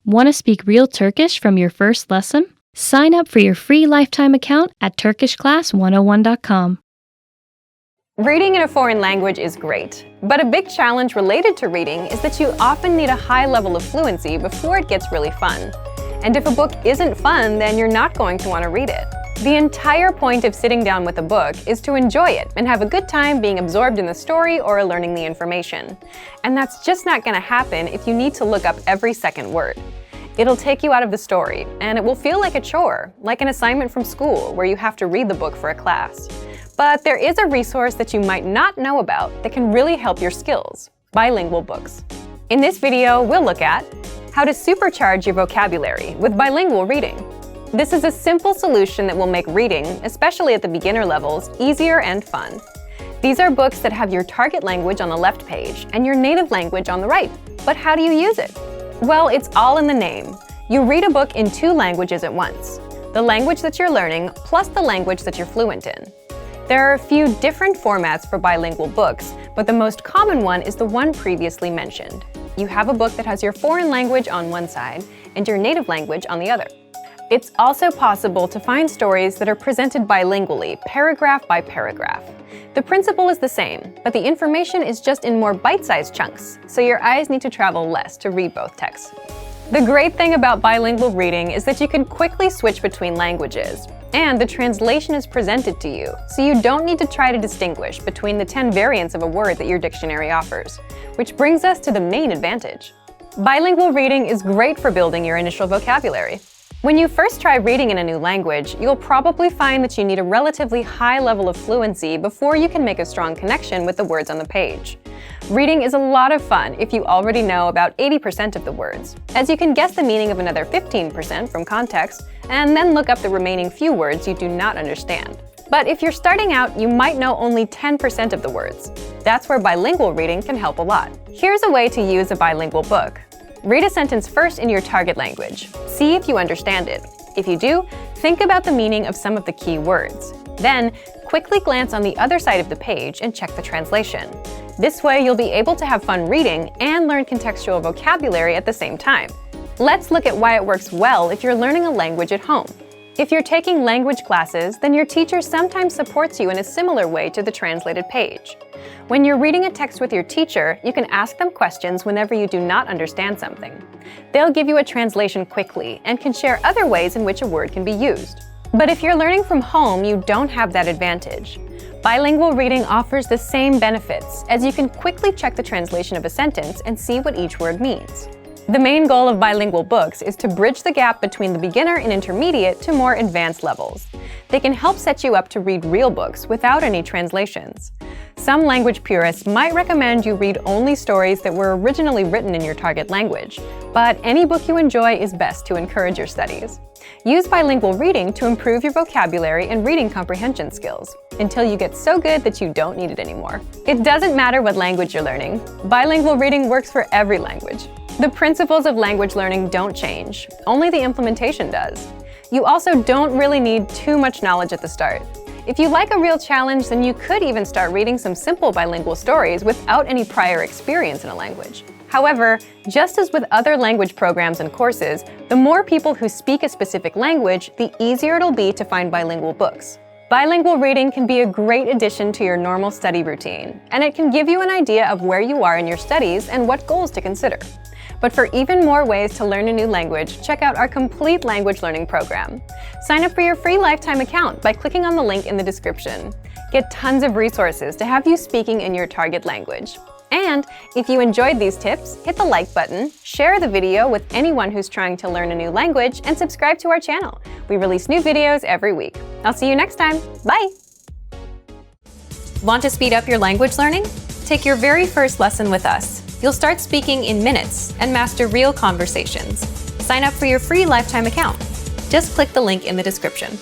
Want to speak real Turkish from your first lesson? Sign up for your free lifetime account at turkishclass101.com. Reading in a foreign language is great, but a big challenge related to reading is that you often need a high level of fluency before it gets really fun. And if a book isn't fun, then you're not going to want to read it. The entire point of sitting down with a book is to enjoy it and have a good time being absorbed in the story or learning the information. And that's just not going to happen if you need to look up every second word. It'll take you out of the story, and it will feel like a chore, like an assignment from school where you have to read the book for a class. But there is a resource that you might not know about that can really help your skills: Bilingual Books. In this video, we'll look at how to supercharge your vocabulary with bilingual reading. This is a simple solution that will make reading, especially at the beginner levels, easier and fun. These are books that have your target language on the left page and your native language on the right. But how do you use it? Well, it's all in the name. You read a book in two languages at once: the language that you're learning plus the language that you're fluent in. There are a few different formats for bilingual books, but the most common one is the one previously mentioned. You have a book that has your foreign language on one side and your native language on the other. It's also possible to find stories that are presented bilingually, paragraph by paragraph. The principle is the same, but the information is just in more bite-sized chunks, so your eyes need to travel less to read both texts. The great thing about bilingual reading is that you can quickly switch between languages, and the translation is presented to you, so you don't need to try to distinguish between the 10 variants of a word that your dictionary offers. Which brings us to the main advantage. Bilingual reading is great for building your initial vocabulary. When you first try reading in a new language, you'll probably find that you need a relatively high level of fluency before you can make a strong connection with the words on the page. Reading is a lot of fun if you already know about 80% of the words, as you can guess the meaning of another 15% from context, and then look up the remaining few words you do not understand. But if you're starting out, you might know only 10% of the words. That's where bilingual reading can help a lot. Here's a way to use a bilingual book. Read a sentence first in your target language. See if you understand it. If you do, think about the meaning of some of the key words. Then, quickly glance on the other side of the page and check the translation. This way, you'll be able to have fun reading and learn contextual vocabulary at the same time. Let's look at why it works well if you're learning a language at home. If you're taking language classes, then your teacher sometimes supports you in a similar way to the translated page. When you're reading a text with your teacher, you can ask them questions whenever you do not understand something. They'll give you a translation quickly and can share other ways in which a word can be used. But if you're learning from home, you don't have that advantage. Bilingual reading offers the same benefits, as you can quickly check the translation of a sentence and see what each word means. The main goal of bilingual books is to bridge the gap between the beginner and intermediate to more advanced levels. They can help set you up to read real books without any translations. Some language purists might recommend you read only stories that were originally written in your target language, but any book you enjoy is best to encourage your studies. Use bilingual reading to improve your vocabulary and reading comprehension skills, until you get so good that you don't need it anymore. It doesn't matter what language you're learning. Bilingual reading works for every language. The principles of language learning don't change, only the implementation does. You also don't really need too much knowledge at the start. If you like a real challenge, then you could even start reading some simple bilingual stories without any prior experience in a language. However, just as with other language programs and courses, the more people who speak a specific language, the easier it'll be to find bilingual books. Bilingual reading can be a great addition to your normal study routine, and it can give you an idea of where you are in your studies and what goals to consider. But for even more ways to learn a new language, check out our complete language learning program. Sign up for your free lifetime account by clicking on the link in the description. Get tons of resources to have you speaking in your target language. And if you enjoyed these tips, hit the like button, share the video with anyone who's trying to learn a new language, and subscribe to our channel. We release new videos every week. I'll see you next time. Bye! Want to speed up your language learning? Take your very first lesson with us. You'll start speaking in minutes and master real conversations. Sign up for your free lifetime account. Just click the link in the description.